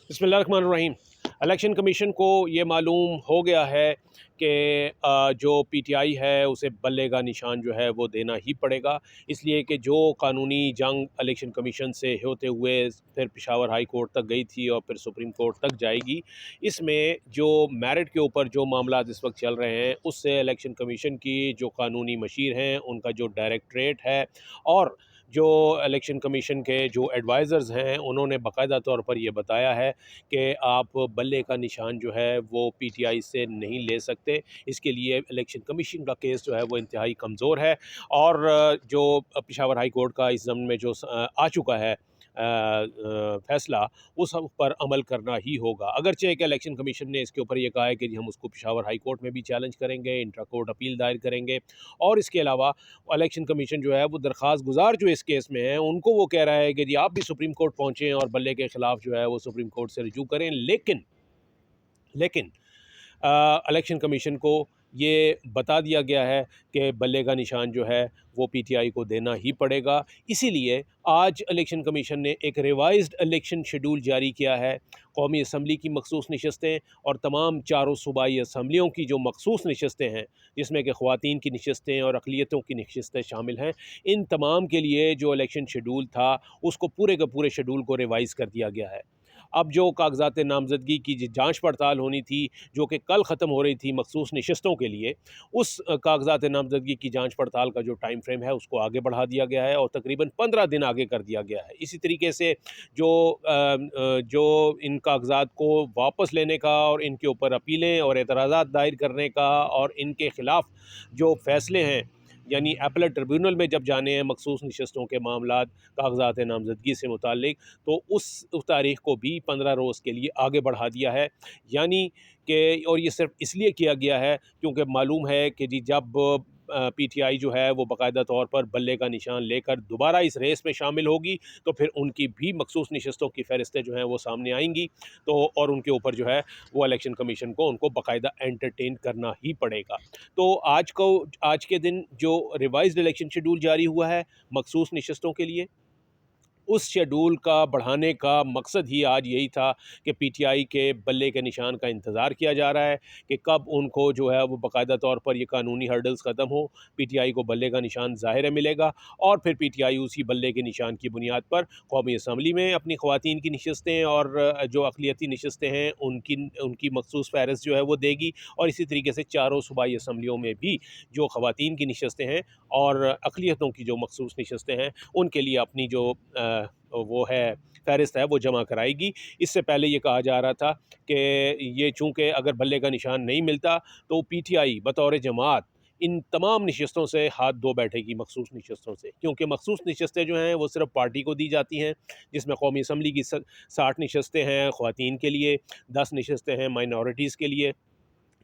बिस्मिल्लाहिर्रहमानिर्रहीम। Election commission को ये मालूम हो गया है कि जो पीटीआई है उसे बल्ले का निशान जो है वो देना ही पड़ेगा, इसलिए कि जो कानूनी जंग इलेक्शन कमीशन से होते हुए फिर पेशावर हाई कोर्ट तक गई थी और फिर सुप्रीम कोर्ट तक जाएगी। इसमें जो मेरिट के ऊपर जो मामला इस वक्त चल रहे हैं उससे इलेक्शन कमीशन की जो कानूनी मशीर हैं उनका जो डायरेक्टरेट है और जो इलेक्शन कमीशन के जो एडवाइज़र्स हैं उन्होंने बाकायदा तौर पर यह बताया है कि आप बल्ले का निशान जो है वो पीटीआई से नहीं ले सकते। इसके लिए इलेक्शन कमीशन का केस जो है वो इंतहाई कमज़ोर है और जो पेशावर हाई कोर्ट का इस ज़म्न में जो आ चुका है फ़ैसला, उस पर अमल करना ही होगा। अगरचे कि इलेक्शन कमीशन ने इसके ऊपर ये कहा है कि हम उसको पेशावर हाई कोर्ट में भी चैलेंज करेंगे, इंट्रा कोर्ट अपील दायर करेंगे और इसके अलावा इलेक्शन कमीशन जो है वो दरख्वास्त गुजार जो इस केस में है उनको वो कह रहा है कि जी आप भी सुप्रीम कोर्ट पहुँचें और बल्ले के ख़िलाफ़ जो है वो सुप्रीम कोर्ट से रजू करें। लेकिन लेकिन इलेक्शन कमीशन को ये बता दिया गया है कि बल्ले का निशान जो है वो पीटीआई को देना ही पड़ेगा। इसीलिए आज इलेक्शन कमीशन ने एक रिवाइज्ड इलेक्शन शेड्यूल जारी किया है। कौमी असम्बली की मखसूस नशस्तें और तमाम चारों सूबाई असम्बलियों की जो मखसूस नशस्तें हैं, जिसमें कि ख़वातीन की नशस्तें और अक़लियतों की नशस्तें शामिल हैं, इन तमाम के लिए जो इलेक्शन शेड्यूल था उसको पूरे के पूरे शेड्यूल को रिवाइज़ कर दिया गया है। अब जो कागज़ात नामज़दगी की जाँच पड़ताल होनी थी, जो कि कल ख़त्म हो रही थी मखसूस नशस्तों के लिए, उस कागज़ात नामज़दगी की जाँच पड़ताल का जो टाइम फ्रेम है उसको आगे बढ़ा दिया गया है और तकरीबन 15 दिन आगे कर दिया गया है। इसी तरीके से जो इन कागज़ात को वापस लेने का और इनके ऊपर अपीलें और एतराज़ात दायर करने का और इनके ख़िलाफ़ जो फ़ैसले हैं, यानी अपीलेट ट्रिब्यूनल में जब जाने हैं मखसूस नशस्तों के मामलात कागज़ात नामज़दगी से मुताल्लिक, तो उस तारीख़ को भी 15 रोज़ के लिए आगे बढ़ा दिया है। यानी कि और ये सिर्फ़ इसलिए किया गया है क्योंकि मालूम है कि जी जब पीटीआई जो है वो बाकायदा तौर पर बल्ले का निशान लेकर दोबारा इस रेस में शामिल होगी, तो फिर उनकी भी मखसूस नशस्तों की फ़हरिस्तें जो हैं वो सामने आएँगी, तो और उनके ऊपर जो है वो इलेक्शन कमीशन को उनको बाकायदा एंटरटेन करना ही पड़ेगा। तो आज के दिन जो रिवाइज्ड इलेक्शन शेड्यूल जारी हुआ है मखसूस नशस्तों के लिए, उस शेड्यूल का बढ़ाने का मकसद ही आज यही था कि पीटीआई के बल्ले के निशान का इंतज़ार किया जा रहा है कि कब उनको जो है वो बाकायदा तौर पर ये कानूनी हर्डल्स ख़त्म हो, पीटीआई को बल्ले का निशान ज़ाहिर मिलेगा और फिर पीटीआई उसी बल्ले के निशान की बुनियाद पर कौमी असम्बली में अपनी ख़वातीन की नशस्तें और जो अक़लियती नशस्तें हैं उनकी उनकी मखसूस फ़हरिस्त जो है वो देगी और इसी तरीके से चारों सूबाई असम्बलियों में भी जो ख़वातीन की नशस्तें हैं और अक़लियतों की जो मखसूस नशस्तें हैं उनके लिए अपनी जो वो है फ़हरिस्त है वो जमा कराएगी। इससे पहले ये कहा जा रहा था कि ये चूँकि अगर बल्ले का निशान नहीं मिलता तो पीटीआई बतौर जमात इन तमाम नशस्तों से हाथ धो बैठेगी मखसूस नशस्तों से, क्योंकि मखसूस नशस्तें जो हैं वो सिर्फ़ पार्टी को दी जाती हैं, जिसमें कौमी असम्बली की 60 नशस्तें हैं ख़वातीन के लिए, 10 नशस्तें हैं माइनॉरिटीज़ के लिए।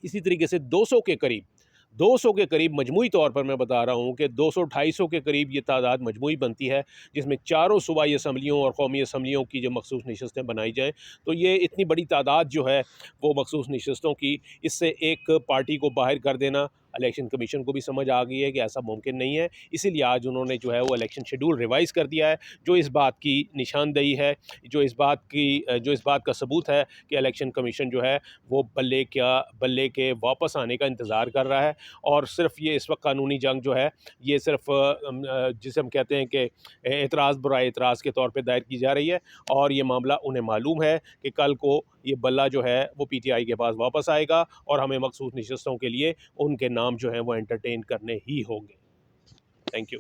इसी तरीके से 200 के करीब मजमूई तौर पर मैं बता रहा हूँ कि 200-250 के करीब ये तादाद मजमूई बनती है, जिसमें चारों सूबाई असम्बलियों और कौमी असम्बलियों की जो मखसूस नशस्तें बनाई जाएँ। तो ये इतनी बड़ी तादाद जो है वो मखसूस नशस्तों की, इससे एक पार्टी को बाहर कर देना इलेक्शन कमीशन को भी समझ आ गई है कि ऐसा मुमकिन नहीं है। इसीलिए आज उन्होंने जो है वो इलेक्शन शेड्यूल रिवाइज़ कर दिया है, जो इस बात की निशानदेही है, जो इस बात का सबूत है कि इलेक्शन कमीशन जो है वो बल्ले के वापस आने का इंतज़ार कर रहा है और सिर्फ़ ये इस वक्त कानूनी जंग जो है ये सिर्फ़ जिसे हम कहते हैं कि एतराज़ बराए एतराज़ के तौर पे दायर की जा रही है और ये मामला उन्हें मालूम है कि कल को ये बल्ला जो है वो पीटीआई के पास वापस आएगा और हमें मखसूस नशस्तों के लिए उनके नाम जो हैं वो एंटरटेन करने ही होंगे। Thank you.